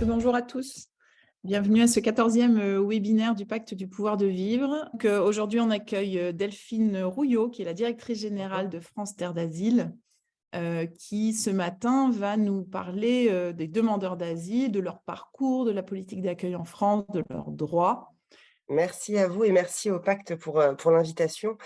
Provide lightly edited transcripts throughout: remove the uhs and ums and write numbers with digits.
Bonjour à tous. Bienvenue à ce 14e webinaire du Pacte du pouvoir de vivre. Aujourd'hui, on accueille Delphine Rouillot, qui est la directrice générale de France Terre d'Asile, qui ce matin va nous parler des demandeurs d'asile, de leur parcours, de la politique d'accueil en France, de leurs droits. Merci à vous et merci au Pacte pour l'invitation.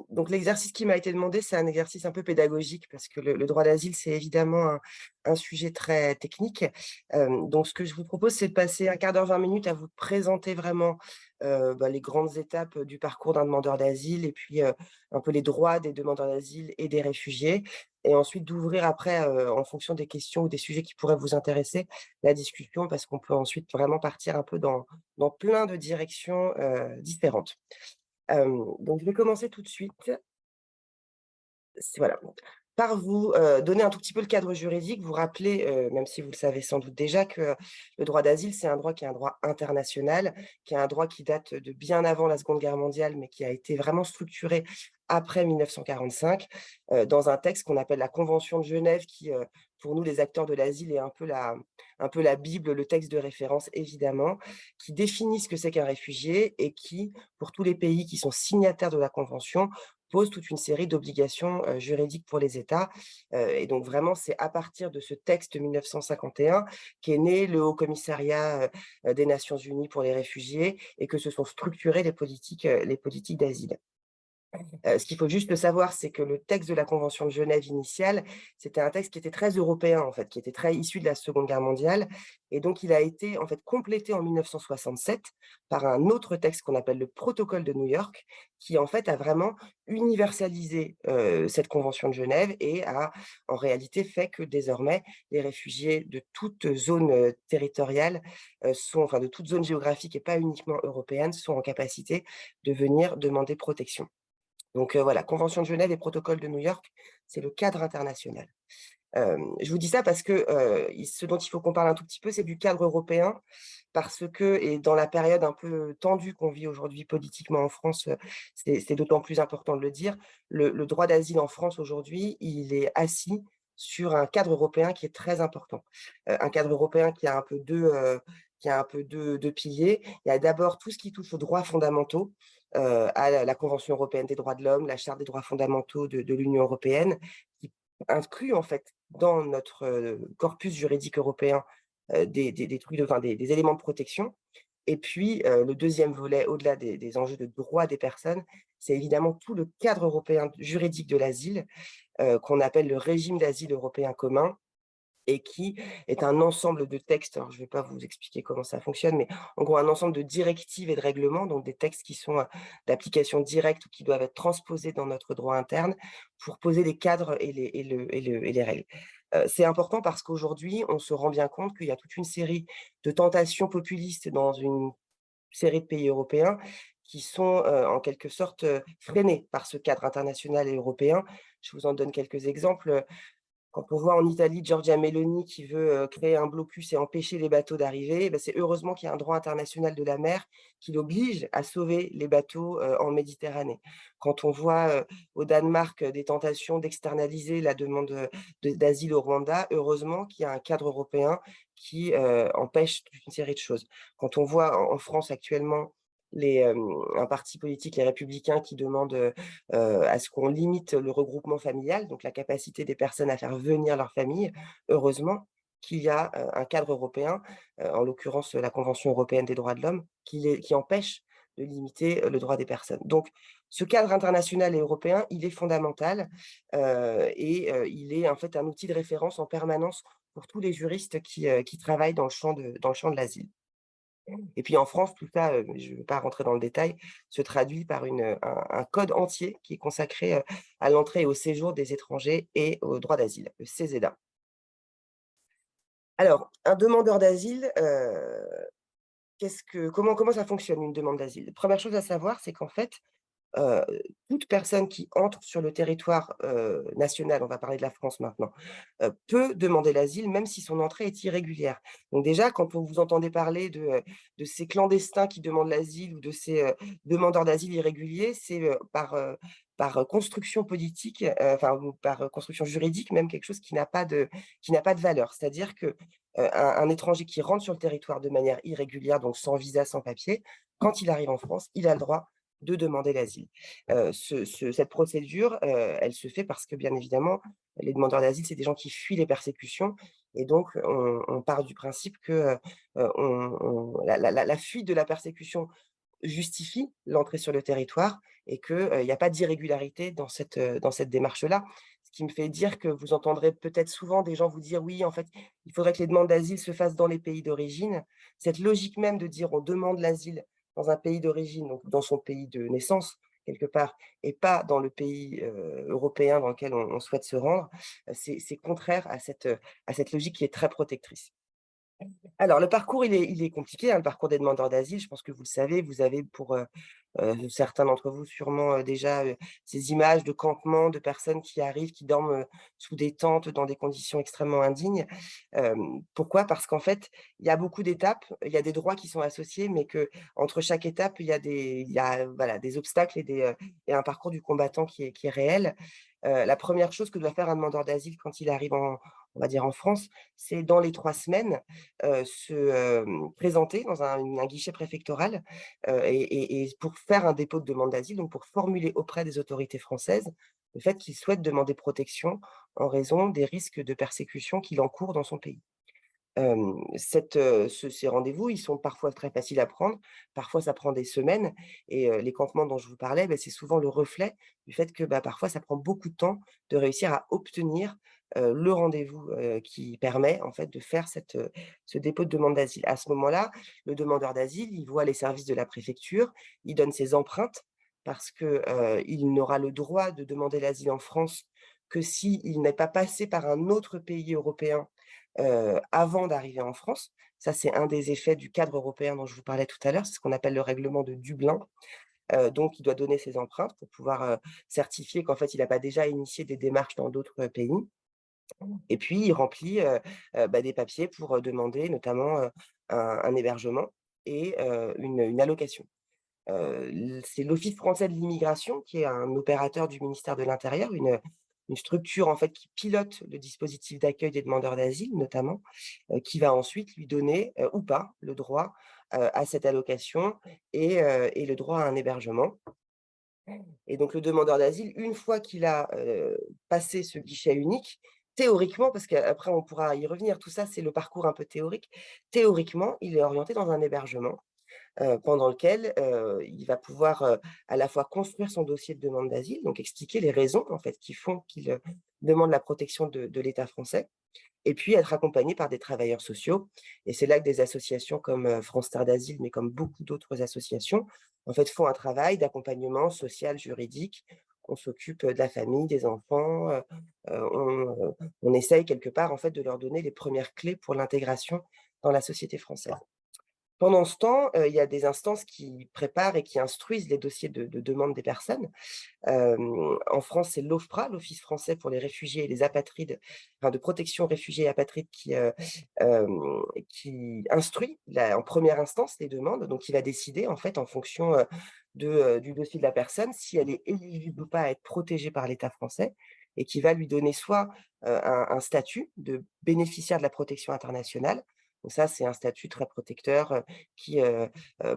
Donc l'exercice qui m'a été demandé, c'est un exercice un peu pédagogique parce que le droit d'asile, c'est évidemment un sujet très technique. Donc ce que je vous propose, c'est de passer un quart d'heure, 20 minutes à vous présenter vraiment, les grandes étapes du parcours d'un demandeur d'asile et puis, un peu les droits des demandeurs d'asile et des réfugiés et ensuite d'ouvrir après, en fonction des questions ou des sujets qui pourraient vous intéresser, la discussion parce qu'on peut ensuite vraiment partir un peu dans plein de directions, différentes. Donc je vais commencer tout de suite. Voilà, par vous, donner un tout petit peu le cadre juridique, vous rappeler, même si vous le savez sans doute déjà, que le droit d'asile, c'est un droit qui est un droit international, qui est un droit qui date de bien avant la Seconde Guerre mondiale, mais qui a été vraiment structuré après 1945, dans un texte qu'on appelle la Convention de Genève qui, pour nous les acteurs de l'asile est un peu la bible, le texte de référence évidemment, qui définit ce que c'est qu'un réfugié et qui, pour tous les pays qui sont signataires de la convention, pose toute une série d'obligations, juridiques pour les États, et donc vraiment c'est à partir de ce texte 1951 qu'est né le Haut Commissariat, des Nations unies pour les réfugiés et que se sont structurées les politiques d'asile. Ce qu'il faut juste savoir, c'est que le texte de la convention de Genève initiale, c'était un texte qui était très européen, en fait, qui était très issu de la Seconde Guerre mondiale et donc il a été, en fait, complété en 1967 par un autre texte qu'on appelle le protocole de New York, qui, en fait, a vraiment universalisé, cette convention de Genève et a, en réalité, fait que désormais, les réfugiés de toute zone, territoriale, de toute zone géographique et pas uniquement européenne, sont en capacité de venir demander protection. Donc voilà, convention de Genève et protocole de New York, c'est le cadre international. Je vous dis ça parce que, ce dont il faut qu'on parle un tout petit peu, c'est du cadre européen parce que et dans la période un peu tendue qu'on vit aujourd'hui politiquement en France, c'est d'autant plus important de le dire. Le droit d'asile en France aujourd'hui, il est assis sur un cadre européen qui est très important. Un cadre européen qui a un peu 2 piliers. Il y a d'abord tout ce qui touche aux droits fondamentaux, à la Convention européenne des droits de l'homme, la Charte des droits fondamentaux de l'Union européenne, qui inclut en fait dans notre, corpus juridique européen, des trucs des éléments de protection et puis, le deuxième volet au-delà des enjeux de droits des personnes, c'est évidemment tout le cadre européen juridique de l'asile, qu'on appelle le régime d'asile européen commun et qui est un ensemble de textes. Alors je ne vais pas vous expliquer comment ça fonctionne, mais en gros un ensemble de directives et de règlements, donc des textes qui sont, d'application directe ou qui doivent être transposés dans notre droit interne pour poser les cadres et les règles. C'est important parce qu'aujourd'hui, on se rend bien compte qu'il y a toute une série de tentations populistes dans une série de pays européens qui sont, en quelque sorte, freinés par ce cadre international et européen. Je vous en donne quelques exemples. Quand on voit en Italie Giorgia Meloni qui veut, créer un blocus et empêcher les bateaux d'arriver, bah, c'est heureusement qu'il y a un droit international de la mer qui l'oblige à sauver les bateaux, en Méditerranée. Quand on voit, au Danemark, des tentations d'externaliser la demande, d'asile au Rwanda, heureusement qu'il y a un cadre européen qui, empêche toute une série de choses. Quand on voit en France actuellement un parti politique, les Républicains, qui demande, à ce qu'on limite le regroupement familial, donc la capacité des personnes à faire venir leur famille. Heureusement qu'il y a, un cadre européen, en l'occurrence, la Convention européenne des droits de l'homme, qui empêche de limiter, le droit des personnes. Donc ce cadre international et européen, il est fondamental, il est en fait un outil de référence en permanence pour tous les juristes qui travaillent dans le champ de l'asile. Et puis en France, tout ça, je ne vais pas rentrer dans le détail, se traduit par un code entier qui est consacré, à l'entrée et au séjour des étrangers et au droit d'asile, le CESEDA. Alors, un demandeur d'asile, comment ça fonctionne une demande d'asile? Première chose à savoir, c'est qu'en fait, heu, toute personne qui entre sur le territoire, national, on va parler de la France maintenant, peut demander l'asile même si son entrée est irrégulière. Donc déjà, quand vous entendez parler de ces clandestins qui demandent l'asile ou de ces, demandeurs d'asile irréguliers, c'est, par construction politique, enfin ou par, construction juridique même quelque chose qui n'a pas de valeur. C'est-à-dire que, un étranger qui rentre sur le territoire de manière irrégulière, donc sans visa, sans papier, quand il arrive en France, il a le droit de demander l'asile. Cette procédure, elle se fait parce que, bien évidemment, les demandeurs d'asile, c'est des gens qui fuient les persécutions et donc on part du principe que, la fuite de la persécution justifie l'entrée sur le territoire et que, il y a pas d'irrégularité dans cette démarche-là. Ce qui me fait dire que vous entendrez peut-être souvent des gens vous dire: «Oui, en fait, il faudrait que les demandes d'asile se fassent dans les pays d'origine». Cette logique même de dire on demande l'asile dans un pays d'origine, donc dans son pays de naissance quelque part et pas dans le pays, européen dans lequel on souhaite se rendre, c'est contraire à cette logique qui est très protectrice. Alors le parcours, il est compliqué, hein, le parcours des demandeurs d'asile. Je pense que vous le savez, vous avez pour, certains d'entre vous sûrement, déjà, ces images de campements, de personnes qui arrivent, qui dorment, sous des tentes dans des conditions extrêmement indignes. Pourquoi? Parce qu'en fait, il y a beaucoup d'étapes, il y a des droits qui sont associés, mais que entre chaque étape, il y a, voilà, des obstacles et un parcours du combattant qui est réel. La première chose que doit faire un demandeur d'asile quand il arrive on va dire en France, c'est dans les 3 semaines, présenter dans un guichet préfectoral, et pour faire un dépôt de demande d'asile, donc pour formuler auprès des autorités françaises le fait qu'il souhaite demander protection en raison des risques de persécution qu'il encourt dans son pays. Ces rendez-vous, ils sont parfois très faciles à prendre, parfois ça prend des semaines et les campements dont je vous parlais, c'est souvent le reflet du fait que, parfois ça prend beaucoup de temps de réussir à obtenir, le rendez-vous, qui permet en fait de faire ce dépôt de demande d'asile. À ce moment-là, le demandeur d'asile, il voit les services de la préfecture, il donne ses empreintes parce que, il n'aura le droit de demander l'asile en France que s'il n'est pas passé par un autre pays européen avant d'arriver en France. Ça, c'est un des effets du cadre européen dont je vous parlais tout à l'heure, c'est ce qu'on appelle le règlement de Dublin. Donc il doit donner ses empreintes pour pouvoir, certifier qu'en fait, il n'a pas déjà initié des démarches dans d'autres, pays et puis il remplit, des papiers pour, demander notamment, un hébergement et une allocation. C'est l'Office français de l'immigration qui est un opérateur du ministère de l'Intérieur, une structure en fait qui pilote le dispositif d'accueil des demandeurs d'asile notamment, qui va ensuite lui donner, ou pas, le droit, à cette allocation et le droit à un hébergement et donc le demandeur d'asile, une fois qu'il a, passé ce guichet unique, théoriquement, parce qu'après on pourra y revenir, tout ça c'est le parcours un peu théorique. Théoriquement, il est orienté dans un hébergement pendant lequel, il va pouvoir, à la fois construire son dossier de demande d'asile, donc expliquer les raisons en fait qui font qu'il, demande la protection de l'État français et puis être accompagné par des travailleurs sociaux et c'est là que des associations comme, France Terre d'Asile, mais comme beaucoup d'autres associations, en fait, font un travail d'accompagnement social, juridique. On s'occupe, de la famille, des enfants, on essaye quelque part en fait de leur donner les premières clés pour l'intégration dans la société française. Pendant ce temps, il y a des instances qui préparent et qui instruisent les dossiers de demande des personnes. En France, c'est l'OFPRA, l'Office français pour les réfugiés et les apatrides, enfin de protection réfugiés et apatrides qui instruit en première instance les demandes. Donc il va décider en fait en fonction, du dossier de la personne, si elle est éligible ou pas à être protégée par l'État français et qui va lui donner soit, un statut de bénéficiaire de la protection internationale. Donc ça, c'est un statut très protecteur, qui,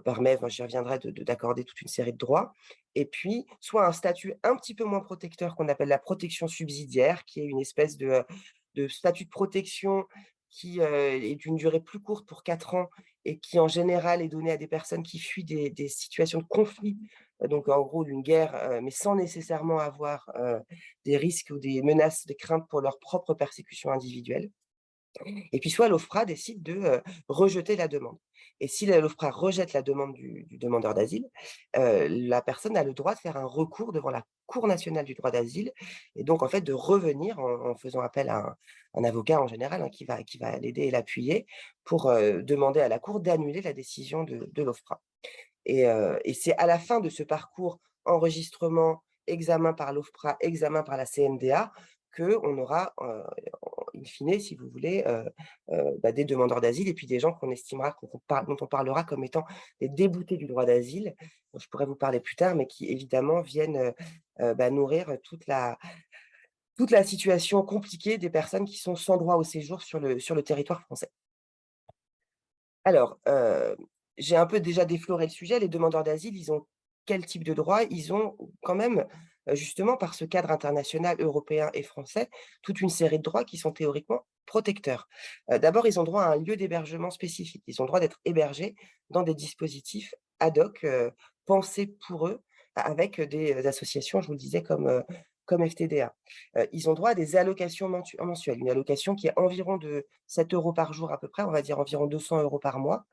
permet, enfin j'y reviendrai, d'accorder toute une série de droits et puis soit un statut un petit peu moins protecteur qu'on appelle la protection subsidiaire, qui est une espèce de statut de protection qui, est d'une durée plus courte pour 4 ans et qui en général est donné à des personnes qui fuient des situations de conflit, donc en gros d'une guerre, mais sans nécessairement avoir, des risques ou des menaces, des craintes pour leur propre persécution individuelle. Et puis soit l'OFPRA décide de, rejeter la demande. Et si l'OFPRA rejette la demande du demandeur d'asile, la personne a le droit de faire un recours devant la Cour nationale du droit d'asile et donc en fait de revenir en faisant appel à un avocat en général, hein, qui va l'aider et l'appuyer pour, demander à la cour d'annuler la décision de l'OFPRA. Et c'est à la fin de ce parcours enregistrement, examen par l'OFPRA, examen par la CNDA, qu'on aura, in fine, si vous voulez, des demandeurs d'asile et puis des gens qu'on estimera, dont on parlera comme étant des déboutés du droit d'asile, dont je pourrais vous parler plus tard, mais qui évidemment viennent, nourrir toute la situation compliquée des personnes qui sont sans droit au séjour sur le territoire français. Alors, j'ai un peu déjà défloré le sujet. Les demandeurs d'asile, ils ont quel type de droit? Ils ont quand même, justement par ce cadre international européen et français, toute une série de droits qui sont théoriquement protecteurs. D'abord, ils ont droit à un lieu d'hébergement spécifique. Ils ont le droit d'être hébergés dans des dispositifs ad hoc, pensés pour eux, avec des associations, je vous le disais, comme FTDA. Ils ont droit à des allocations mensuelles, une allocation qui est environ de 7 € par jour à peu près, on va dire environ 200 € par mois,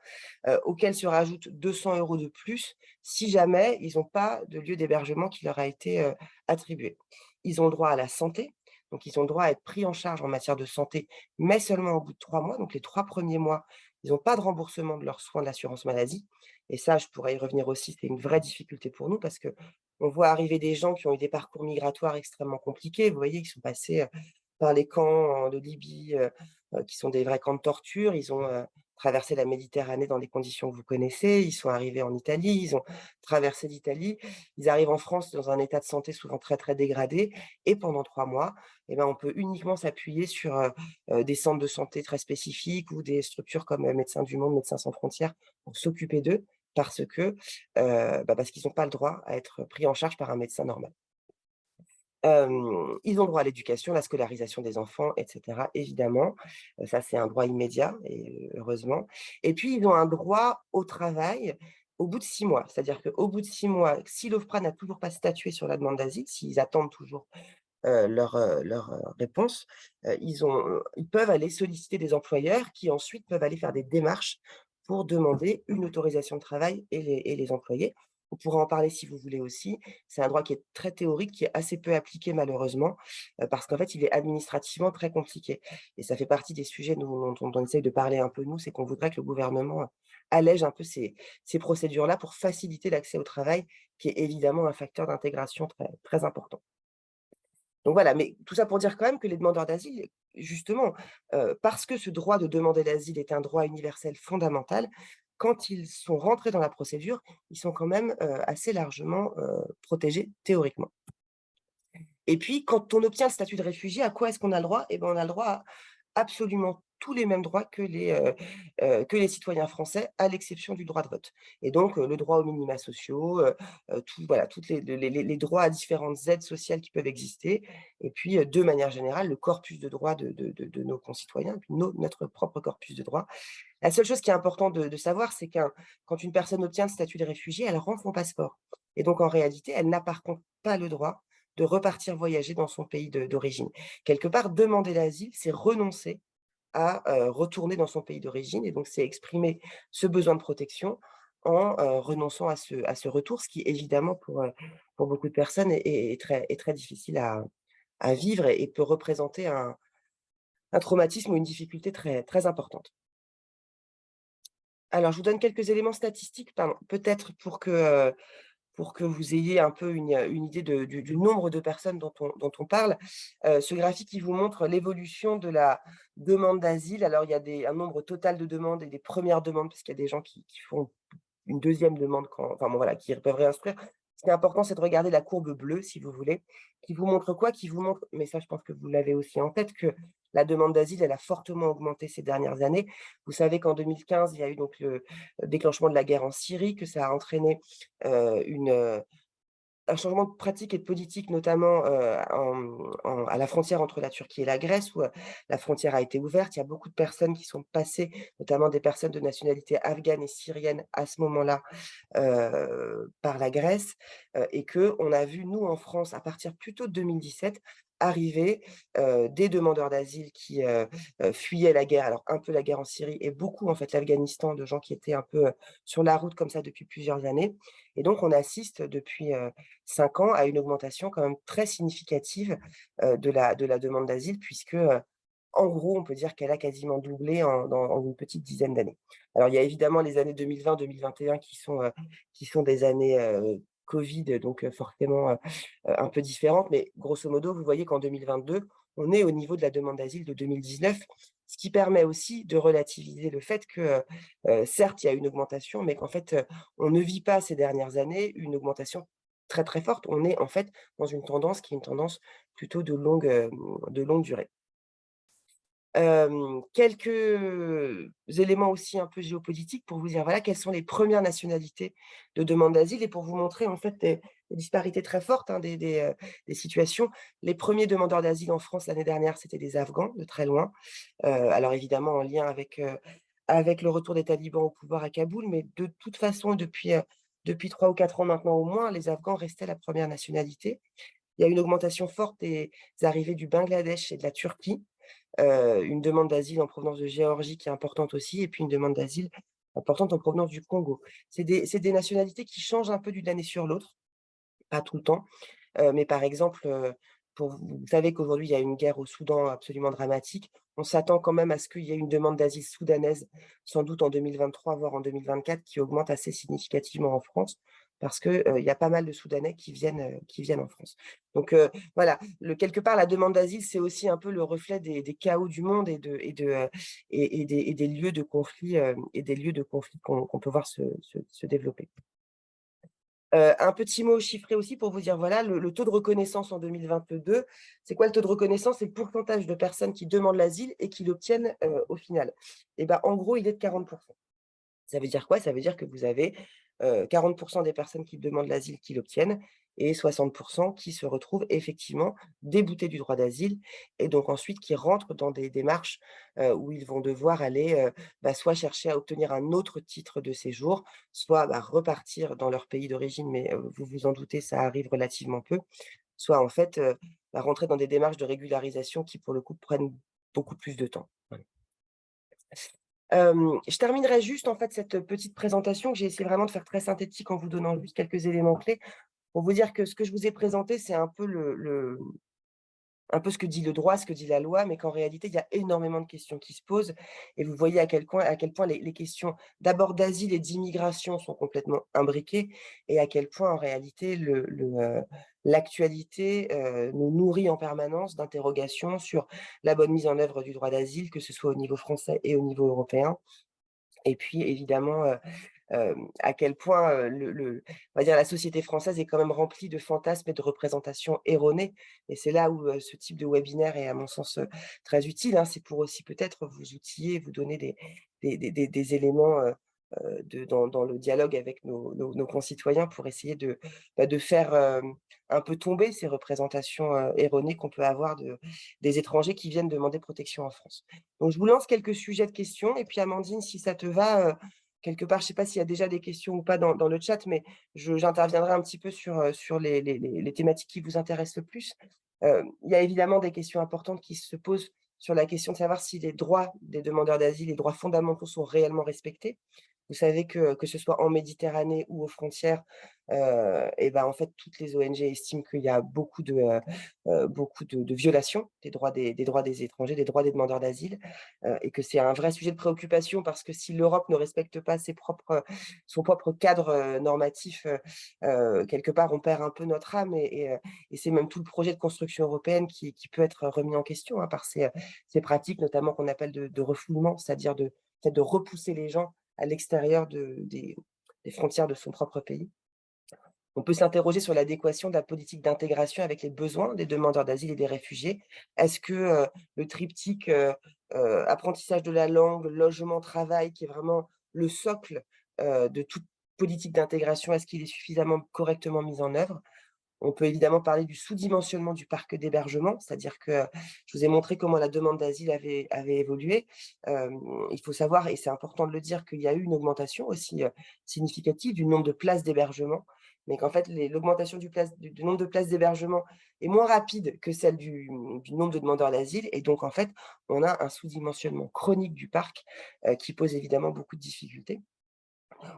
auxquels se rajoutent 200 € de plus si jamais ils n'ont pas de lieu d'hébergement qui leur a été, attribué. Ils ont le droit à la santé, donc ils ont le droit à être pris en charge en matière de santé, mais seulement au bout de 3 mois. Donc les 3 premiers mois, ils n'ont pas de remboursement de leurs soins de l'assurance maladie et ça, je pourrais y revenir aussi, c'est une vraie difficulté pour nous parce qu'on voit arriver des gens qui ont eu des parcours migratoires extrêmement compliqués. Vous voyez, qui sont passés, par les camps, de Libye, qui sont des vrais camps de torture. Ils ont, traversé la Méditerranée dans des conditions que vous connaissez. Ils sont arrivés en Italie, ils ont traversé l'Italie. Ils arrivent en France dans un état de santé souvent très, très dégradé et pendant 3 mois, eh ben, on peut uniquement s'appuyer sur, des centres de santé très spécifiques ou des structures comme, Médecins du Monde, Médecins sans frontières pour s'occuper d'eux parce que, parce qu'ils n'ont pas le droit à être pris en charge par un médecin normal. Ils ont droit à l'éducation, la scolarisation des enfants et cetera, évidemment. Ça, c'est un droit immédiat et heureusement. Et puis, ils ont un droit au travail au bout de 6 mois. C'est-à-dire qu'au bout de 6 mois, si l'OFPRA n'a toujours pas statué sur la demande d'asile, s'ils attendent toujours, leur réponse, ils peuvent aller solliciter des employeurs qui ensuite peuvent aller faire des démarches pour demander une autorisation de travail et les employer. On pourra en parler si vous voulez aussi. C'est un droit qui est très théorique, qui est assez peu appliqué malheureusement, parce qu'en fait, il est administrativement très compliqué et ça fait partie des sujets dont on essaye de parler un peu nous, c'est qu'on voudrait que le gouvernement, allège un peu ces procédures-là pour faciliter l'accès au travail, qui est évidemment un facteur d'intégration très très important. Donc voilà, mais tout ça pour dire quand même que les demandeurs d'asile, justement, parce que ce droit de demander l'asile est un droit universel fondamental, quand ils sont rentrés dans la procédure, ils sont quand même, assez largement, protégés théoriquement. Et puis, quand on obtient le statut de réfugié, à quoi est-ce qu'on a le droit? Eh ben, on a le droit à absolument tous les mêmes droits que les citoyens français, à l'exception du droit de vote. Et donc, le droit aux minima sociaux, voilà, toutes les droits à différentes aides sociales qui peuvent exister. Et puis, de manière générale, le corpus de droits de nos concitoyens, puis notre propre corpus de droits. La seule chose qui est importante de savoir, c'est quand une personne obtient le statut de réfugié, elle rend son passeport. Et donc, en réalité, elle n'a par contre pas le droit de repartir voyager dans son pays d'origine. Quelque part, demander l'asile, c'est renoncer à, retourner dans son pays d'origine et donc c'est exprimer ce besoin de protection en, renonçant à ce retour, ce qui évidemment pour beaucoup de personnes est très difficile à vivre et peut représenter un traumatisme ou une difficulté très très importante. Alors je vous donne quelques éléments statistiques, pardon, peut-être pour que vous ayez un peu une idée du nombre de personnes dont on parle. Ce graphique, il vous montre l'évolution de la demande d'asile. Alors, il y a un nombre total de demandes et des premières demandes, parce qu'il y a des gens qui font une deuxième demande enfin bon, voilà, qui peuvent réinstruire. Ce qui est important, c'est de regarder la courbe bleue, si vous voulez, qui vous montre quoi? Qui vous montre, mais ça, je pense que vous l'avez aussi en tête, que la demande d'asile, elle a fortement augmenté ces dernières années. Vous savez qu'en 2015, il y a eu donc le déclenchement de la guerre en Syrie, que ça a entraîné, un changement de pratique et de politique, notamment, à la frontière entre la Turquie et la Grèce, où, la frontière a été ouverte. Il y a beaucoup de personnes qui sont passées, notamment des personnes de nationalité afghane et syrienne à ce moment-là, par la Grèce, et qu'on a vu, nous, en France, à partir plutôt de 2017, arriver, des demandeurs d'asile qui, fuyaient la guerre. Alors un peu la guerre en Syrie et beaucoup, en fait, l'Afghanistan, de gens qui étaient un peu, sur la route comme ça depuis plusieurs années et donc on assiste depuis, 5 ans à une augmentation quand même très significative, de la demande d'asile puisque, en gros, on peut dire qu'elle a quasiment doublé en une petite dizaine d'années. Alors il y a évidemment les années 2020-2021 qui sont des années, Covid, donc forcément un peu différente. Mais grosso modo, vous voyez qu'en 2022, on est au niveau de la demande d'asile de 2019, ce qui permet aussi de relativiser le fait que, certes, il y a une augmentation, mais qu'en fait, on ne vit pas ces dernières années une augmentation très, très forte. On est en fait dans une tendance qui est une tendance plutôt de longue durée. Quelques éléments aussi un peu géopolitiques pour vous dire, voilà, quelles sont les premières nationalités de demande d'asile et pour vous montrer en fait des disparités très fortes, hein, des situations. Les premiers demandeurs d'asile en France l'année dernière, c'était des Afghans, de très loin. Alors évidemment en lien avec le retour des talibans au pouvoir à Kaboul, mais de toute façon depuis 3 ou 4 ans maintenant au moins, les Afghans restaient la première nationalité. Il y a une augmentation forte des arrivées du Bangladesh et de la Turquie. Une demande d'asile en provenance de Géorgie qui est importante aussi et puis une demande d'asile importante en provenance du Congo. C'est des nationalités qui changent un peu d'une année sur l'autre, pas tout le temps, mais par exemple, vous savez qu'aujourd'hui, il y a une guerre au Soudan absolument dramatique. On s'attend quand même à ce qu'il y ait une demande d'asile soudanaise, sans doute en 2023, voire en 2024, qui augmente assez significativement en France, parce que, il y a pas mal de Soudanais qui viennent en France. Donc, voilà, quelque part, la demande d'asile, c'est aussi un peu le reflet des chaos du monde et des lieux de conflit, qu'on peut voir se développer. Un petit mot chiffré aussi pour vous dire, voilà, le taux de reconnaissance en 2022, c'est quoi le taux de reconnaissance? C'est le pourcentage de personnes qui demandent l'asile et qui l'obtiennent, au final. Et ben, en gros, il est de 40. Ça veut dire quoi? Ça veut dire que vous avez, 40 des personnes qui demandent l'asile qui l'obtiennent et 60 qui se retrouvent effectivement déboutés du droit d'asile et donc ensuite qui rentrent dans des démarches, où ils vont devoir aller, soit chercher à obtenir un autre titre de séjour, soit, repartir dans leur pays d'origine, mais, vous vous en doutez, ça arrive relativement peu, soit en fait, rentrer dans des démarches de régularisation qui pour le coup prennent beaucoup plus de temps. Voilà. Je terminerai juste en fait cette petite présentation que j'ai essayé vraiment de faire très synthétique en vous donnant juste quelques éléments clés pour vous dire que ce que je vous ai présenté, c'est un peu un peu ce que dit le droit, ce que dit la loi, mais qu'en réalité, il y a énormément de questions qui se posent et vous voyez à quel point les questions d'abord d'asile et d'immigration sont complètement imbriquées et à quel point en réalité l'actualité, nous nourrit en permanence d'interrogations sur la bonne mise en œuvre du droit d'asile, que ce soit au niveau français et au niveau européen. Et puis évidemment, à quel point, on va dire la société française est quand même remplie de fantasmes et de représentations erronées et c'est là où, ce type de webinaire est à mon sens, très utile, hein. C'est pour aussi peut-être vous outiller, vous donner des éléments, dans le dialogue avec nos concitoyens pour essayer de faire, un peu tomber ces représentations, erronées qu'on peut avoir des étrangers qui viennent demander protection en France. Donc je vous lance quelques sujets de questions et puis Amandine, si ça te va, quelque part, je ne sais pas s'il y a déjà des questions ou pas dans le chat, mais j'interviendrai un petit peu sur les thématiques qui vous intéressent le plus. Il y a évidemment des questions importantes qui se posent sur la question de savoir si les droits des demandeurs d'asile, les droits fondamentaux sont réellement respectés. Vous savez que ce soit en Méditerranée ou aux frontières, et ben, en fait, toutes les ONG estiment qu'il y a beaucoup de violations des droits des étrangers, des droits des demandeurs d'asile, et que c'est un vrai sujet de préoccupation parce que si l'Europe ne respecte pas son propre cadre, normatif, quelque part, on perd un peu notre âme et c'est même tout le projet de construction européenne qui peut être remis en question, hein, par ces pratiques, notamment qu'on appelle de refoulement, c'est-à-dire peut-être de repousser les gens à l'extérieur des frontières de son propre pays. On peut s'interroger sur l'adéquation de la politique d'intégration avec les besoins des demandeurs d'asile et des réfugiés. Est-ce que, le triptyque, apprentissage de la langue, logement, travail, qui est vraiment le socle, de toute politique d'intégration, est-ce qu'il est suffisamment correctement mis en œuvre? On peut évidemment parler du sous-dimensionnement du parc d'hébergement, c'est-à-dire que je vous ai montré comment la demande d'asile avait évolué. Il faut savoir, et c'est important de le dire, qu'il y a eu une augmentation aussi, significative du nombre de places d'hébergement, mais qu'en fait l'augmentation du nombre de places d'hébergement est moins rapide que celle du nombre de demandeurs d'asile et donc en fait, on a un sous-dimensionnement chronique du parc, qui pose évidemment beaucoup de difficultés.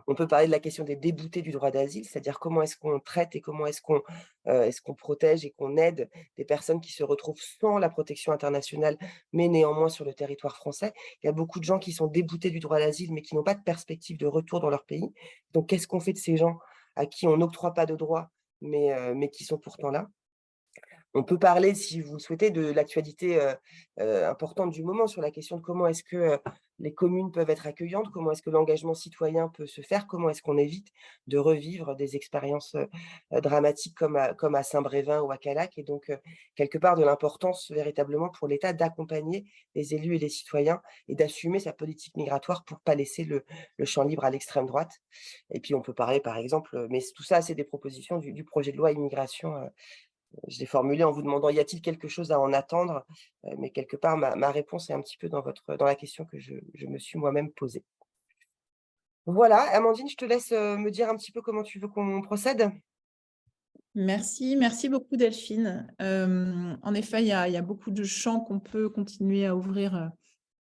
On peut parler de la question des déboutés du droit d'asile, c'est-à-dire comment est-ce qu'on traite et comment est-ce qu'on protège et qu'on aide des personnes qui se retrouvent sans la protection internationale, mais néanmoins sur le territoire français. Il y a beaucoup de gens qui sont déboutés du droit d'asile, mais qui n'ont pas de perspective de retour dans leur pays. Donc qu'est-ce qu'on fait de ces gens? à qui on n'octroie pas de droits, mais qui sont pourtant là. On peut parler, si vous le souhaitez, de l'actualité, importante du moment sur la question de comment est-ce que, les communes peuvent être accueillantes, comment est-ce que l'engagement citoyen peut se faire, comment est-ce qu'on évite de revivre des expériences, dramatiques comme à Saint-Brévin ou à Callac et donc, quelque part de l'importance véritablement pour l'État d'accompagner les élus et les citoyens et d'assumer sa politique migratoire pour pas laisser le champ libre à l'extrême droite. Et puis on peut parler par exemple, mais tout ça, c'est des propositions du projet de loi immigration, je l'ai formulé en vous demandant: «Y a-t-il quelque chose à en attendre?» Mais quelque part ma réponse est un petit peu dans la question que je me suis moi-même posée. Voilà, Amandine, je te laisse, me dire un petit peu comment tu veux qu'on procède? Merci, merci beaucoup Delphine. En effet, il y a beaucoup de champs qu'on peut continuer à ouvrir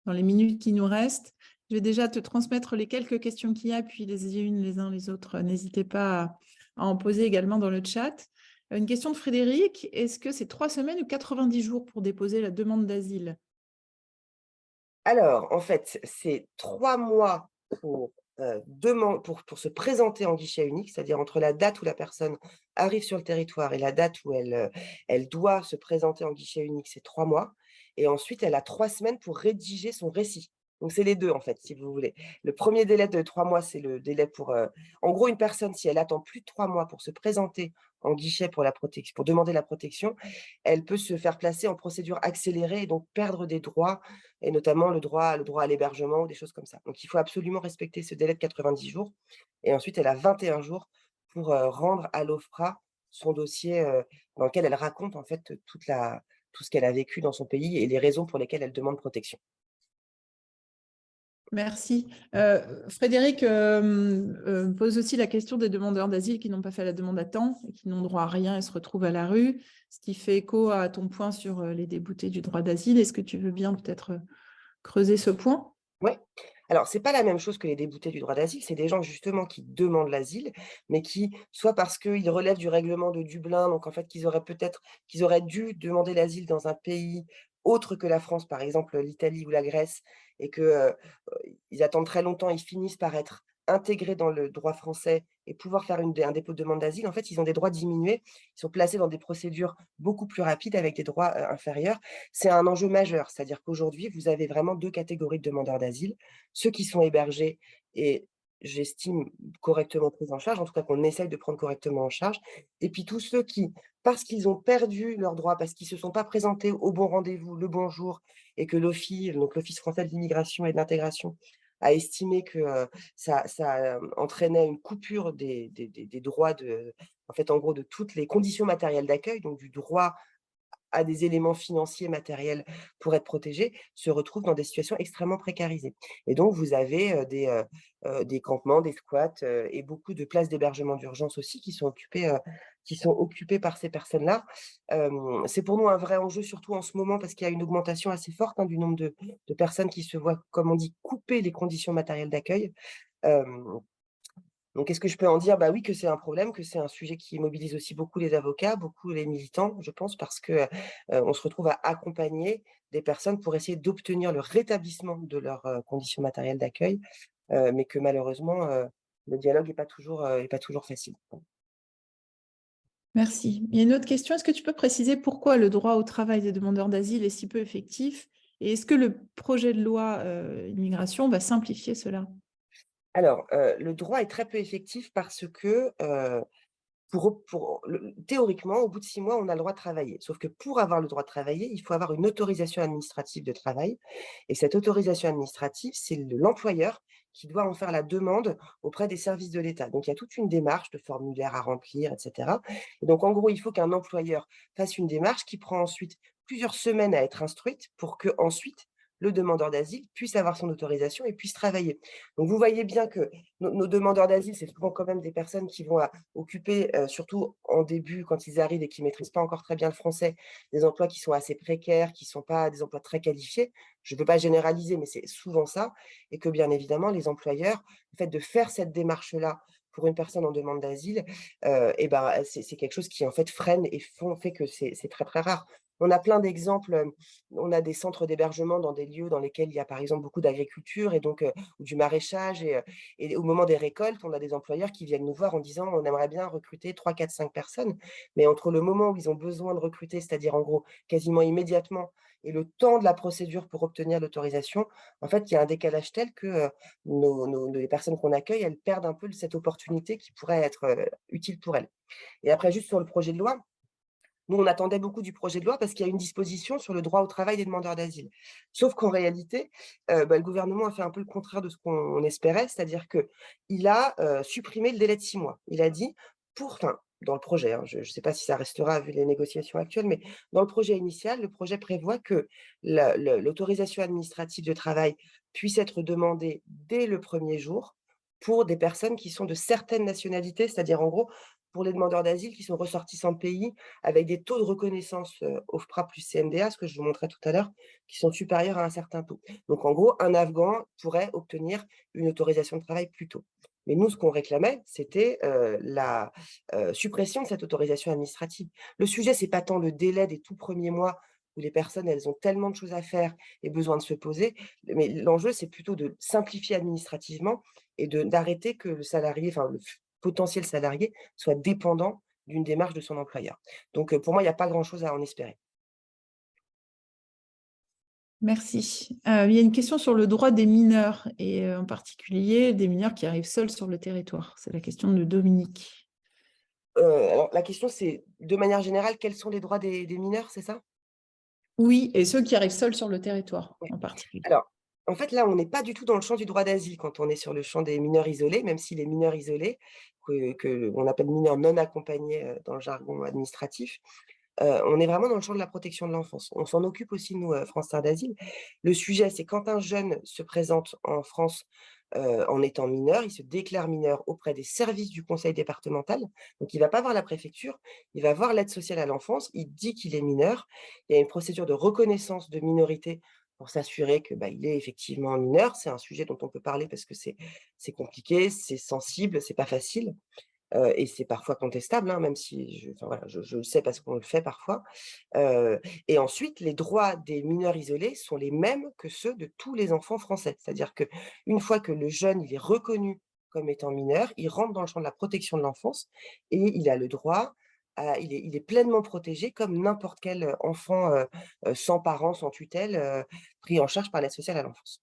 dans les minutes qui nous restent. Je vais déjà te transmettre les quelques questions qu'il y a, puis les uns les autres. N'hésitez pas à en poser également dans le chat. Une question de Frédéric, est-ce que c'est 3 semaines ou 90 jours pour déposer la demande d'asile? Alors, en fait, c'est 3 mois pour, pour se présenter en guichet unique, c'est-à-dire entre la date où la personne arrive sur le territoire et la date où elle doit se présenter en guichet unique, c'est 3 mois et ensuite elle a 3 semaines pour rédiger son récit. Donc c'est les 2 en fait, si vous voulez. Le premier délai de 3 mois, c'est le délai pour, en gros, une personne, si elle attend plus de 3 mois pour se présenter en guichet pour demander la protection, elle peut se faire placer en procédure accélérée et donc perdre des droits et notamment le droit à l'hébergement ou des choses comme ça. Donc il faut absolument respecter ce délai de 90 jours et ensuite elle a 21 jours pour, rendre à l'OFPRA son dossier, dans lequel elle raconte en fait, tout ce qu'elle a vécu dans son pays et les raisons pour lesquelles elle demande protection. Merci. Frédéric pose aussi la question des demandeurs d'asile qui n'ont pas fait la demande à temps et qui n'ont droit à rien et se retrouvent à la rue, ce qui fait écho à ton point sur les déboutés du droit d'asile. Est-ce que tu veux bien peut-être creuser ce point? Ouais. Alors, c'est pas la même chose que les déboutés du droit d'asile, c'est des gens justement qui demandent l'asile, mais qui, soit parce qu'ils relèvent du règlement de Dublin, donc en fait qu'ils auraient dû demander l'asile dans un pays autre que la France, par exemple l'Italie ou la Grèce, et que, ils attendent très longtemps, ils finissent par être intégrés dans le droit français et pouvoir faire un dépôt de demande d'asile. En fait, ils ont des droits diminués, ils sont placés dans des procédures beaucoup plus rapides avec des droits, inférieurs. C'est un enjeu majeur, c'est-à-dire qu'aujourd'hui, vous avez vraiment 2 catégories de demandeurs d'asile. Ceux qui sont hébergés et j'estime correctement pris en charge, en tout cas qu'on essaye de prendre correctement en charge et puis tous ceux qui, parce qu'ils ont perdu leurs droits, parce qu'ils se sont pas présentés au bon rendez-vous, le bon jour et que l'OFII, donc l'Office français de l'immigration et de l'intégration, a estimé que, ça entraînait une coupure des droits en fait, en gros, de toutes les conditions matérielles d'accueil, donc du droit à des éléments financiers, matériels pour être protégés, se retrouvent dans des situations extrêmement précarisées. Et donc vous avez, des campements, des squats, et beaucoup de places d'hébergement d'urgence aussi qui sont occupées par ces personnes-là. C'est pour nous un vrai enjeu, surtout en ce moment, parce qu'il y a une augmentation assez forte, hein, du nombre de personnes qui se voient, comme on dit, couper les conditions matérielles d'accueil. Hem Donc, est-ce que je peux en dire? Bah oui, que c'est un problème, que c'est un sujet qui mobilise aussi beaucoup les avocats, beaucoup les militants, je pense, parce que, on se retrouve à accompagner des personnes pour essayer d'obtenir le rétablissement de leurs, conditions matérielles d'accueil, mais que malheureusement, le dialogue est pas toujours facile. Merci. Il y a une autre question. Est-ce que tu peux préciser pourquoi le droit au travail des demandeurs d'asile est si peu effectif? Et est-ce que le projet de loi immigration va simplifier cela? Alors, le droit est très peu effectif parce que, théoriquement, au bout de 6 mois, on a le droit de travailler. Sauf que pour avoir le droit de travailler, il faut avoir une autorisation administrative de travail et cette autorisation administrative, c'est l'employeur qui doit en faire la demande auprès des services de l'État. Donc il y a toute une démarche de formulaire à remplir et cetera et donc en gros, il faut qu'un employeur fasse une démarche qui prend ensuite plusieurs semaines à être instruite pour que ensuite le demandeur d'asile puisse avoir son autorisation et puisse travailler. Donc vous voyez bien que nos demandeurs d'asile, c'est souvent quand même des personnes qui vont occuper, surtout en début quand ils arrivent et qui maîtrisent pas encore très bien le français, des emplois qui sont assez précaires, qui sont pas des emplois très qualifiés. Je ne veux pas généraliser, mais c'est souvent ça et que bien évidemment les employeurs, le fait de faire cette démarche-là pour une personne en demande d'asile, et ben, c'est quelque chose qui en fait freine et fait que c'est très, très rare. On a plein d'exemples, on a des centres d'hébergement dans des lieux dans lesquels il y a, par exemple, beaucoup d'agriculture et donc ou du maraîchage et au moment des récoltes, on a des employeurs qui viennent nous voir en disant: «On aimerait bien recruter 3, 4, 5 personnes». Mais entre le moment où ils ont besoin de recruter, c'est-à-dire, en gros, quasiment immédiatement et le temps de la procédure pour obtenir l'autorisation, en fait, il y a un décalage tel que, les personnes qu'on accueille, elles perdent un peu cette opportunité qui pourrait être, utile pour elles. Et après, juste sur le projet de loi, nous, on attendait beaucoup du projet de loi parce qu'il y a une disposition sur le droit au travail des demandeurs d'asile. Sauf qu'en réalité, le gouvernement a fait un peu le contraire de ce qu'on espérait, c'est-à-dire qu'il a, supprimé le délai de 6 mois. Il a dit enfin, dans le projet, hein, je ne sais pas si ça restera vu les négociations actuelles, mais dans le projet initial, le projet prévoit que l'autorisation administrative de travail puisse être demandée dès le premier jour pour des personnes qui sont de certaines nationalités, c'est-à-dire en gros, pour les demandeurs d'asile qui sont ressortissants de pays avec des taux de reconnaissance, OFPRA plus CNDA, ce que je vous montrais tout à l'heure, qui sont supérieurs à un certain taux. Donc en gros, un Afghan pourrait obtenir une autorisation de travail plus tôt. Mais nous, ce qu'on réclamait, c'était, la, suppression de cette autorisation administrative. Le sujet, c'est pas tant le délai des tout premiers mois où les personnes, elles ont tellement de choses à faire et besoin de se poser, mais l'enjeu, c'est plutôt de simplifier administrativement et d'arrêter que le salarié, enfin le potentiel salarié soit dépendant d'une démarche de son employeur. Donc, pour moi, il y a pas grand-chose à en espérer. Merci. Il y a une question sur le droit des mineurs et en particulier des mineurs qui arrivent seuls sur le territoire. C'est la question de Dominique. Alors la question, c'est de manière générale, quels sont les droits des mineurs, c'est ça? Oui, et ceux qui arrivent seuls sur le territoire Ouais. en particulier. Alors, en fait, là, on n'est pas du tout dans le champ du droit d'asile quand on est sur le champ des mineurs isolés, même si les mineurs isolés, que on appelle mineurs non accompagnés, dans le jargon administratif, on est vraiment dans le champ de la protection de l'enfance. On s'en occupe aussi nous, France Terre d'Asile. Le sujet, c'est quand un jeune se présente en France, en étant mineur, il se déclare mineur auprès des services du conseil départemental. Donc il va pas voir la préfecture, il va voir l'aide sociale à l'enfance, il dit qu'il est mineur. Il y a une procédure de reconnaissance de minorité pour s'assurer que, il est effectivement mineur. C'est un sujet dont on peut parler parce que c'est compliqué, c'est sensible, c'est pas facile. Et c'est parfois contestable, hein, même si enfin voilà, je le sais parce qu'on le fait parfois. Et ensuite, les droits des mineurs isolés sont les mêmes que ceux de tous les enfants français. C'est-à-dire qu'une fois que le jeune, il est reconnu comme étant mineur, il rentre dans le champ de la protection de l'enfance et il a le droit à il est pleinement protégé comme n'importe quel, enfant, sans parents, sans tutelle, pris en charge par l'aide sociale à l'enfance.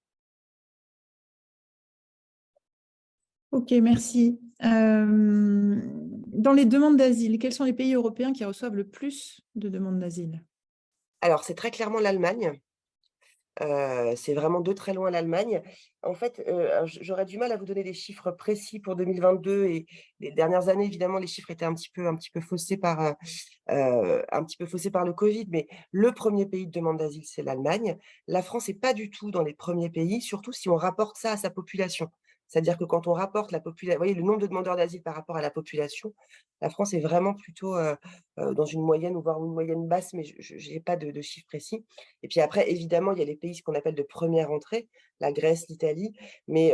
OK, merci. Dans les demandes d'asile, quels sont les pays européens qui reçoivent le plus de demandes d'asile? Alors c'est très clairement l'Allemagne. C'est vraiment de très loin l'Allemagne. En fait, alors j'aurais du mal à vous donner des chiffres précis pour 2022 et les dernières années, évidemment, les chiffres étaient un petit peu faussés par, un petit peu faussés par le covid, mais le premier pays de demande d'asile, c'est l'Allemagne. La France est pas du tout dans les premiers pays, surtout si on rapporte ça à sa population. C'est-à-dire que quand on rapporte vous voyez, le nombre de demandeurs d'asile par rapport à la population, la France est vraiment plutôt, dans une moyenne ou voire une moyenne basse, mais je n'ai pas de chiffres précis. Et puis après, évidemment, il y a les pays, ce qu'on appelle de première entrée, la Grèce, l'Italie, mais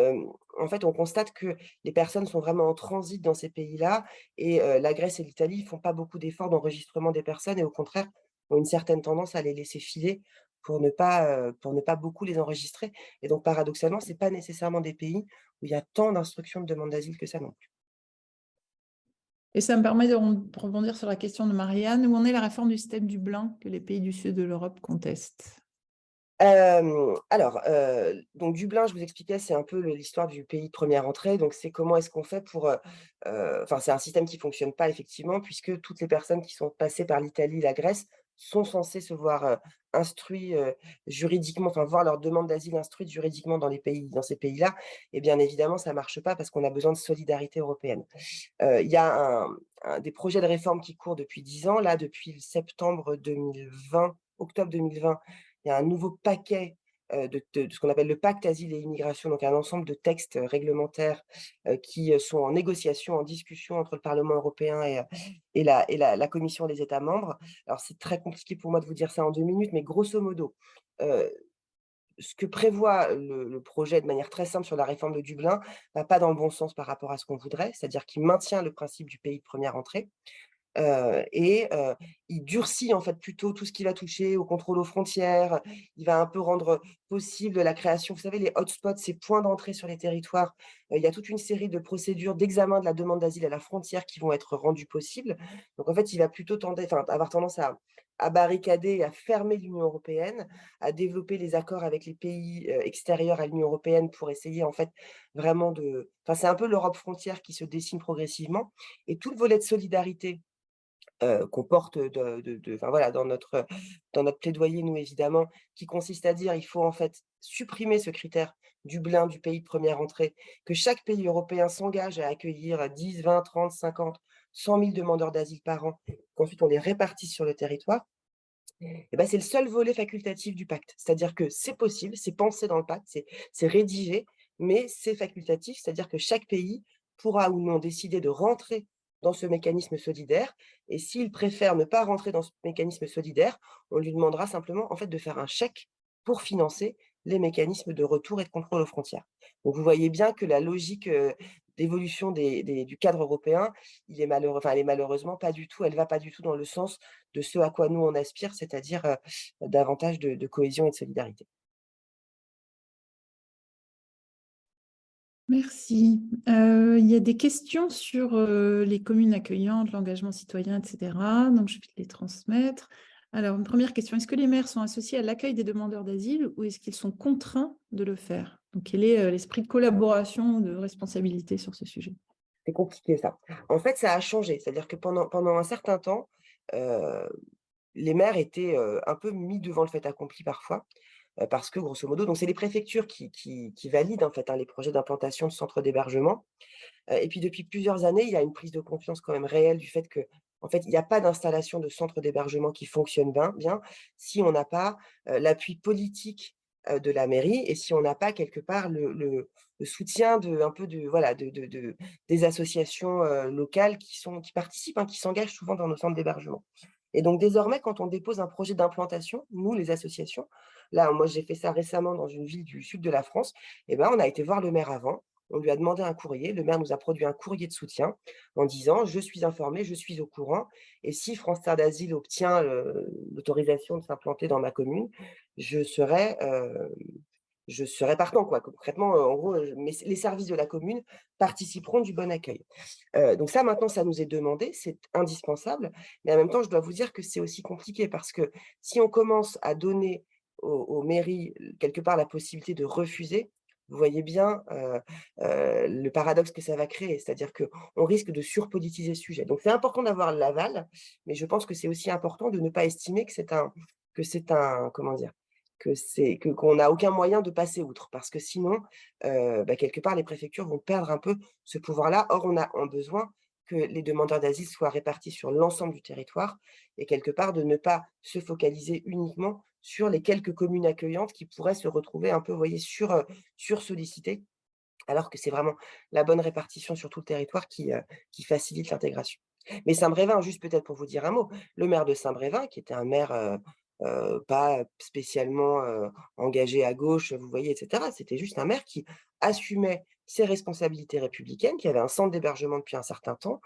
en fait, on constate que les personnes sont vraiment en transit dans ces pays-là et la Grèce et l'Italie font pas beaucoup d'efforts d'enregistrement des personnes et au contraire, ont une certaine tendance à les laisser filer pour ne pas beaucoup les enregistrer et donc paradoxalement, c'est pas nécessairement des pays où il y a tant d'instructions de demande d'asile que ça non plus. Et ça me permet de rebondir sur la question de Marianne. Où en est la réforme du système Dublin que les pays du sud de l'Europe contestent? Alors, donc Dublin, je vous expliquais, c'est un peu l'histoire du pays de première entrée. Donc c'est comment est-ce qu'on fait pour, enfin, c'est un système qui fonctionne pas effectivement puisque toutes les personnes qui sont passées par l'Italie, la Grèce sont censées se voir, instruits, juridiquement, enfin voir leur demande d'asile instruite juridiquement dans ces pays-là et bien évidemment, ça marche pas parce qu'on a besoin de solidarité européenne. Il y a des projets de réforme qui courent depuis 10 ans. Là, depuis le septembre 2020, octobre 2020, il y a un nouveau paquet, de ce qu'on appelle le pacte asile et immigration, donc un ensemble de textes, réglementaires, qui, sont en négociation, en discussion entre le Parlement européen et la Commission des États membres. Alors c'est très compliqué pour moi de vous dire ça en 2 minutes, mais grosso modo, heu, ce que prévoit le projet de manière très simple sur la réforme de Dublin va pas dans le bon sens par rapport à ce qu'on voudrait, c'est-à-dire qu'il maintient le principe du pays de première entrée. Il durcit en fait plutôt tout ce qui va toucher au contrôle aux frontières. Il va un peu rendre possible la création, vous savez, les hotspots, ces points d'entrée sur les territoires. Il y a toute une série de procédures d'examen de la demande d'asile à la frontière qui vont être rendues possibles. Donc en fait, il va plutôt avoir tendance à barricader et à fermer l'Union européenne, à développer les accords avec les pays, extérieurs à l'Union européenne pour essayer en fait vraiment c'est un peu l'Europe frontière qui se dessine progressivement et tout le volet de solidarité qu'on porte voilà, dans notre plaidoyer, nous, évidemment, qui consiste à dire: «Il faut, en fait, supprimer ce critère Dublin, du pays de première entrée», que chaque pays européen s'engage à accueillir 10, 20, 30, 50, 100 000 demandeurs d'asile par an, qu'ensuite on les répartisse sur le territoire. Et bah, c'est le seul volet facultatif du pacte. C'est-à-dire que c'est possible, c'est pensé dans le pacte, c'est rédigé, mais c'est facultatif, c'est-à-dire que chaque pays pourra ou non décider de rentrer dans ce mécanisme solidaire et s'il préfère ne pas rentrer dans ce mécanisme solidaire, on lui demandera simplement, en fait, de faire un chèque pour financer les mécanismes de retour et de contrôle aux frontières. Donc vous voyez bien que la logique, d'évolution du cadre européen, elle est malheureusement pas du tout elle va pas du tout dans le sens de ce à quoi nous on aspire, c'est-à-dire, davantage de cohésion et de solidarité. Merci. Il y a des questions sur, les communes accueillantes, l'engagement citoyen et cetera, donc je vais te les transmettre. Alors, une première question, est-ce que les maires sont associés à l'accueil des demandeurs d'asile ou est-ce qu'ils sont contraints de le faire? Donc quel est, l'esprit de collaboration ou de responsabilité sur ce sujet? C'est compliqué ça. En fait, ça a changé, c'est-à-dire que pendant un certain temps, heu, les maires étaient, un peu mis devant le fait accompli parfois, parce que grosso modo donc c'est les préfectures qui valident en fait, hein, les projets d'implantation de centres d'hébergement. Et puis depuis plusieurs années, il y a une prise de confiance quand même réelle du fait que, en fait, il n'y a pas d'installation de centre d'hébergement qui fonctionne bien si on n'a pas, l'appui politique, de la mairie et si on n'a pas quelque part le soutien de un peu de voilà, de des associations, locales qui participent, hein, qui s'engagent souvent dans nos centres d'hébergement. Et donc désormais, quand on dépose un projet d'implantation, nous les associations, là, moi j'ai fait ça récemment dans une ville du sud de la France, et ben, on a été voir le maire avant, on lui a demandé un courrier, le maire nous a produit un courrier de soutien en disant: «Je suis informé, je suis au courant et si France Terre d'Asile obtient, l'autorisation de s'implanter dans ma commune, je serai, je serai partant», quoi. Concrètement, en gros, mais les services de la commune participeront du bon accueil. Donc ça, maintenant, ça nous est demandé, c'est indispensable, mais en même temps, je dois vous dire que c'est aussi compliqué parce que si on commence à donner aux mairies, quelque part, la possibilité de refuser, vous voyez bien, le paradoxe que ça va créer. C'est-à-dire qu'on risque de surpolitiser le sujet. Donc c'est important d'avoir l'aval, mais je pense que c'est aussi important de ne pas estimer que c'est un comment dire? Qu'on n'a aucun moyen de passer outre parce que sinon, quelque part, les préfectures vont perdre un peu ce pouvoir-là. Or, on a besoin que les demandeurs d'asile soient répartis sur l'ensemble du territoire et quelque part de ne pas se focaliser uniquement sur les quelques communes accueillantes qui pourraient se retrouver un peu, vous voyez, sursollicitées, alors que c'est vraiment la bonne répartition sur tout le territoire qui facilite l'intégration. Mais Saint-Brévin, juste peut-être pour vous dire un mot, le maire de Saint-Brévin, qui était un maire, pas spécialement, engagé à gauche, vous voyez, et cetera. C'était juste un maire qui assumait ses responsabilités républicaines, qui avait un centre d'hébergement depuis un certain temps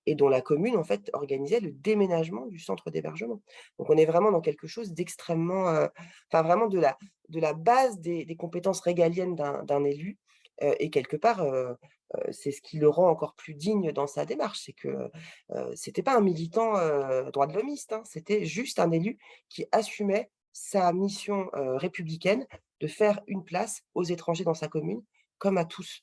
et dont la commune, en fait, organisait le déménagement du centre d'hébergement. Donc on est vraiment dans quelque chose d'extrêmement, vraiment de la base des compétences régaliennes d'un élu, et quelque part, c'est ce qui le rend encore plus digne dans sa démarche. C'est que, c'était pas un militant, droits de l'homiste, hein, c'était juste un élu qui assumait sa mission, républicaine de faire une place aux étrangers dans sa commune, comme à tous.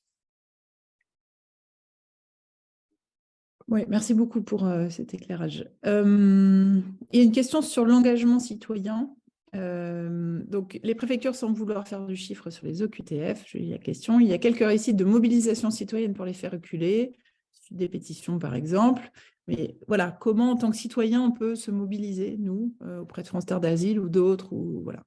Oui, merci beaucoup pour, cet éclairage. Il y a une question sur l'engagement citoyen. Donc les préfectures semblent vouloir faire du chiffre sur les OQTF, je lis la question. Il y a quelques récits de mobilisation citoyenne pour les faire reculer, des pétitions par exemple. Mais voilà, comment en tant que citoyen on peut se mobiliser, nous, auprès de France Terre d'Asile ou d'autres ou voilà?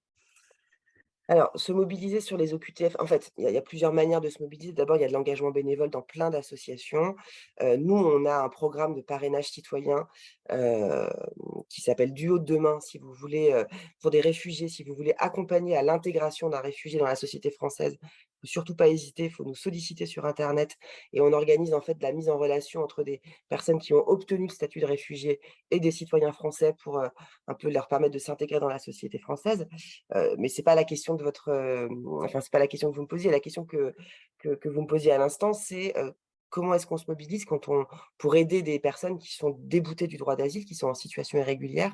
Alors, se mobiliser sur les OQTF, en fait, il y a plusieurs manières de se mobiliser. D'abord, il y a de l'engagement bénévole dans plein d'associations. Nous, on a un programme de parrainage citoyen, hem, qui s'appelle Duo de demain, si vous voulez, pour des réfugiés, si vous voulez accompagner à l'intégration d'un réfugié dans la société française, faut surtout pas hésiter, il faut nous solliciter sur internet et on organise en fait de la mise en relation entre des personnes qui ont obtenu le statut de réfugié et des citoyens français pour, un peu leur permettre de s'intégrer dans la société française. Mais c'est pas la question de votre, enfin c'est pas la question que vous me posiez. La question que vous me posiez à l'instant, c'est, comment est-ce qu'on se mobilise pour aider des personnes qui sont déboutées du droit d'asile, qui sont en situation irrégulière,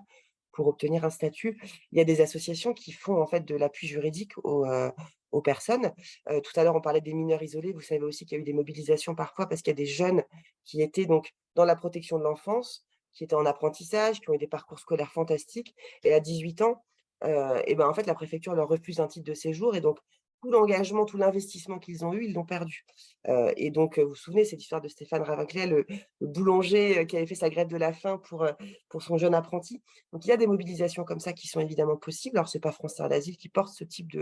pour obtenir un statut? Il y a des associations qui font en fait de l'appui juridique aux personnes. Tout à l'heure, on parlait des mineurs isolés. Vous savez aussi qu'il y a eu des mobilisations parfois parce qu'il y a des jeunes qui étaient donc dans la protection de l'enfance, qui étaient en apprentissage, qui ont eu des parcours scolaires fantastiques et à 18 ans, et ben, en fait, la préfecture leur refuse un titre de séjour et donc tout l'engagement, tout l'investissement qu'ils ont eu, ils l'ont perdu. Et donc, vous vous souvenez, cette histoire de Stéphane Ravinclet, le boulanger, qui avait fait sa grève de la faim pour son jeune apprenti. Donc il y a des mobilisations comme ça qui sont évidemment possibles. Alors c'est pas France Terre d'Asile qui porte ce type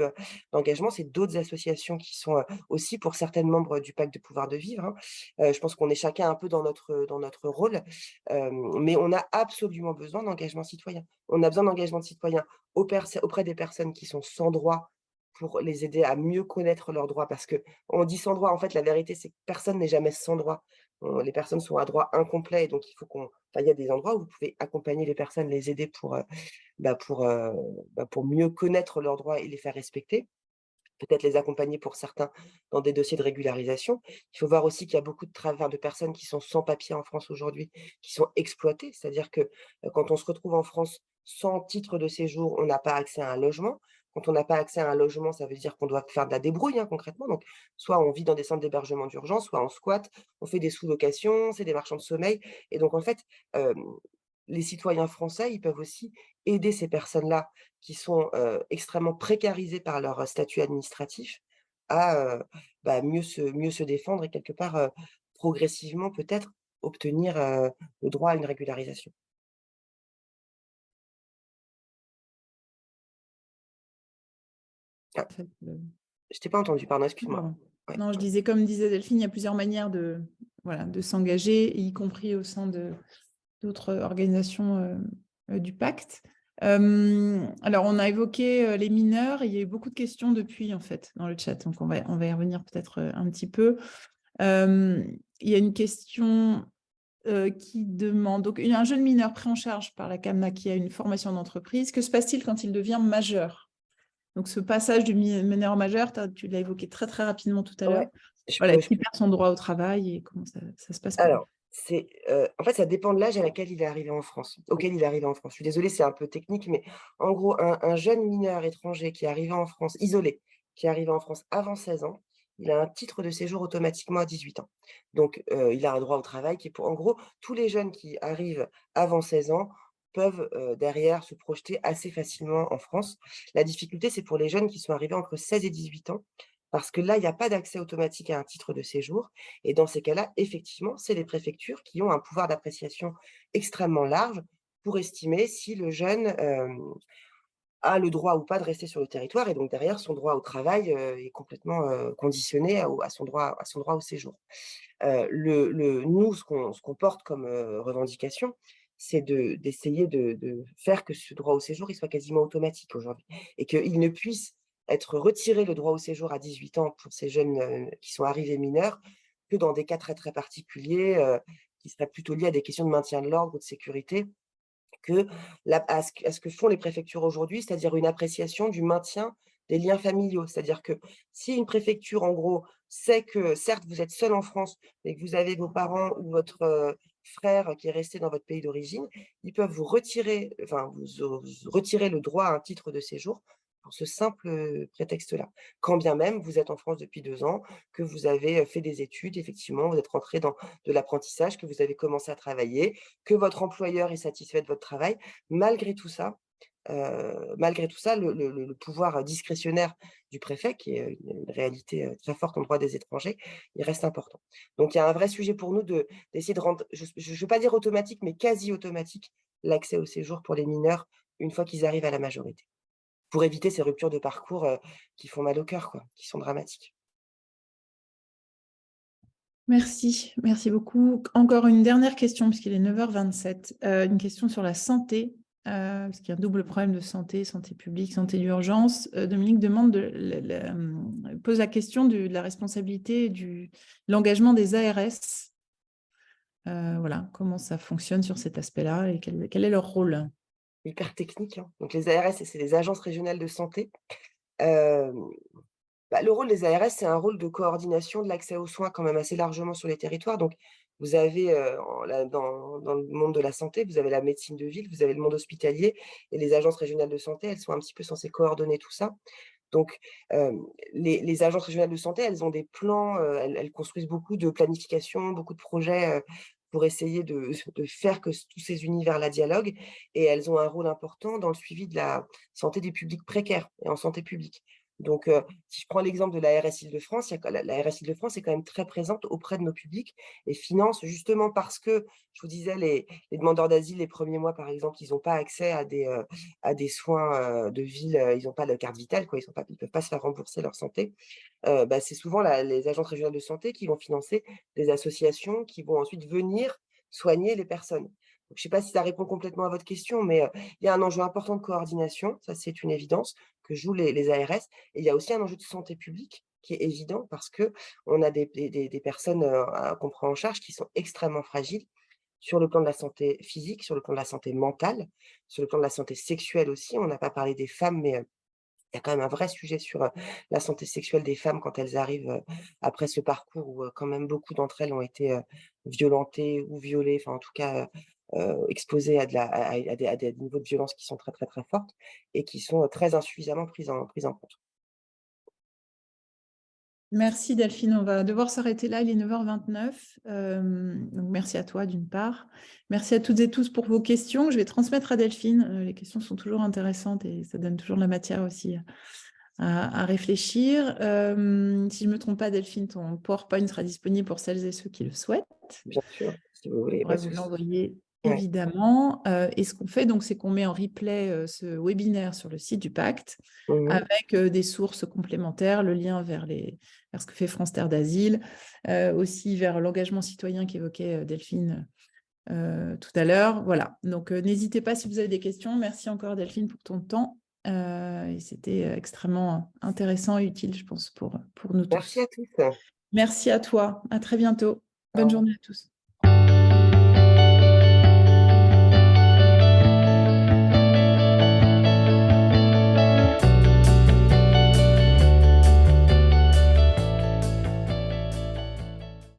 d'engagement, c'est d'autres associations qui sont, aussi pour certaines membres du pacte de pouvoir de vivre, hein. Je pense qu'on est chacun un peu dans notre rôle, mais on a absolument besoin d'engagement citoyen. On a besoin d'engagement de citoyen auprès des personnes qui sont sans droit pour les aider à mieux connaître leurs droits parce qu'on dit sans droit, en fait, la vérité, c'est que personne n'est jamais sans droit. Les personnes sont à droit incomplet et donc il faut il y a des endroits où vous pouvez accompagner les personnes, les aider bah, pour, heu, pour mieux connaître leurs droits et les faire respecter. Peut-être les accompagner pour certains dans des dossiers de régularisation. Il faut voir aussi qu'il y a beaucoup de personnes qui sont sans papier en France aujourd'hui, qui sont exploitées. C'est-à-dire que, quand on se retrouve en France sans titre de séjour, on n'a pas accès à un logement. Quand on n'a pas accès à un logement, ça veut dire qu'on doit faire de la débrouille, hein, concrètement. Donc, soit on vit dans des centres d'hébergement d'urgence, soit on squatte, on fait des sous-locations, c'est des marchands de sommeil et donc en fait, hem, les citoyens français, ils peuvent aussi aider ces personnes-là qui sont, extrêmement précarisés par leur, statut administratif à, bah, mieux se défendre et quelque part, progressivement peut-être obtenir, le droit à une régularisation. Ah, En fait, je t'ai pas entendu, pardon, non, excuse-moi. pardon. Ouais. Non, je disais, comme disait Delphine, il y a plusieurs manières voilà, de s'engager, y compris au sein d'autres organisations du pacte. Alors, on a évoqué les mineurs. Il y a eu beaucoup de questions depuis, en fait, dans le chat. Donc, on va y revenir peut-être un petit peu. Il y a une question qui demande, donc un jeune mineur pris en charge par la CAMNA qui a une formation d'entreprise, que se passe-t-il quand il devient majeur? Donc, ce passage du mineur au majeur, tu l'as évoqué très, très rapidement tout à l'heure. Ouais, je Voilà, peux est-ce qu'il perd son droit au travail et comment ça se passe pour lui? alors, en fait, ça dépend de l'âge à laquelle il est arrivé en France auquel il est arrivé en France. Je suis désolée, c'est un peu technique, mais en gros, un jeune mineur étranger qui est arrivé en France isolé, qui est arrivé en France avant 16 ans, il a un titre de séjour automatiquement à 18 ans. Donc, il a un droit au travail qui est pour en gros, tous les jeunes qui arrivent avant 16 ans peuvent, derrière se projeter assez facilement en France. La difficulté, c'est pour les jeunes qui sont arrivés entre 16 et 18 ans, parce que là, il y a pas d'accès automatique à un titre de séjour et dans ces cas-là, effectivement, c'est les préfectures qui ont un pouvoir d'appréciation extrêmement large pour estimer si le jeune, a le droit ou pas de rester sur le territoire et donc derrière son droit au travail, est complètement, conditionné à son droit au séjour. Nous, ce qu'on porte comme, revendication, c'est d'essayer de faire que ce droit au séjour, il soit quasiment automatique aujourd'hui et qu'il ne puisse être retiré le droit au séjour à 18 ans pour ces jeunes, qui sont arrivés mineurs, que dans des cas très, très particuliers, qui seraient plutôt liés à des questions de maintien de l'ordre ou de sécurité que à ce que font les préfectures aujourd'hui, c'est-à-dire une appréciation du maintien des liens familiaux. C'est-à-dire que si une préfecture, en gros, sait que certes, vous êtes seul en France, mais que vous avez vos parents ou votre, frère qui est resté dans votre pays d'origine, ils peuvent vous retirer, enfin vous retirer le droit à un titre de séjour pour ce simple, prétexte-là. Quand bien même vous êtes en France depuis 2 ans, que vous avez, fait des études, effectivement, vous êtes rentré dans de l'apprentissage, que vous avez commencé à travailler, que votre employeur est satisfait de votre travail. Malgré tout ça, le pouvoir discrétionnaire du préfet, qui est une réalité, très forte en droit des étrangers, il reste important. Donc il y a un vrai sujet pour nous d'essayer de rendre, je ne veux pas dire automatique, mais quasi automatique, l'accès au séjour pour les mineurs une fois qu'ils arrivent à la majorité. Pour éviter ces ruptures de parcours, qui font mal au cœur, quoi, qui sont dramatiques. Merci, merci beaucoup. Encore une dernière question, puisqu'il est 9h27. Une question sur la santé. parce qu'il y a un double problème de santé, santé publique, santé d'urgence. Dominique demande pose la question de la responsabilité et de l'engagement des ARS. Voilà, comment ça fonctionne sur cet aspect-là et quel est leur rôle? Hyper technique, hein. Donc les ARS, c'est les agences régionales de santé. Hem, le rôle des ARS, c'est un rôle de coordination de l'accès aux soins quand même assez largement sur les territoires. Donc vous avez, dans le monde de la santé, vous avez la médecine de ville, vous avez le monde hospitalier et les agences régionales de santé, elles sont un petit peu censées coordonner tout ça. Donc, les agences régionales de santé, elles ont des plans, elles construisent beaucoup de planification, beaucoup de projets, pour essayer de faire que tous ces univers-là dialoguent et elles ont un rôle important dans le suivi de la santé des publics précaires et en santé publique. Donc, si je prends l'exemple de l'ARS Île-de-France, il y a quand la l'ARS Île-de-France est quand même très présente auprès de nos publics et finance justement parce que, je vous disais, les demandeurs d'asile, les premiers mois, par exemple, ils ont pas accès à des soins, de ville, ils n'ont pas de carte vitale, quoi, ils peuvent pas se faire rembourser leur santé. C'est souvent les agences régionales de santé qui vont financer des associations qui vont ensuite venir soigner les personnes. Donc je ne sais pas si ça répond complètement à votre question, mais il y a un enjeu important de coordination, ça c'est une évidence, que jouent les ARS et il y a aussi un enjeu de santé publique qui est évident parce qu'on a des personnes, qu'on prend en charge qui sont extrêmement fragiles sur le plan de la santé physique, sur le plan de la santé mentale, sur le plan de la santé sexuelle aussi. On n'a pas parlé des femmes, mais il y a quand même un vrai sujet sur, la santé sexuelle des femmes quand elles arrivent, après ce parcours où, quand même beaucoup d'entre elles ont été, violentées ou violées, enfin en tout cas, exposées à des niveaux de violence qui sont très, très, très fortes et qui sont, très insuffisamment prises en compte. Merci Delphine, on va devoir s'arrêter là, il est 9h29. Donc merci à toi d'une part. Merci à toutes et tous pour vos questions. Je vais transmettre à Delphine. Les questions sont toujours intéressantes et ça donne toujours de la matière aussi à réfléchir. Si je ne me trompe pas, Delphine, ton PowerPoint sera disponible pour celles et ceux qui le souhaitent. Bien sûr, si vous voulez, Je pas pourrais de vous souci. l'envoyer Ouais. évidemment. Et ce qu'on fait, donc, c'est qu'on met en replay ce webinaire sur le site du Pacte Mmh mh. avec des sources complémentaires, le lien vers ce que fait France Terre d'Asile, aussi vers l'engagement citoyen qu'évoquait Delphine tout à l'heure. Voilà, donc n'hésitez pas si vous avez des questions. Merci encore Delphine pour ton temps. Et c'était extrêmement intéressant et utile, je pense, pour nous Merci tous. à tous. Merci à toi. À très bientôt. Au Bonne revoir. journée à tous.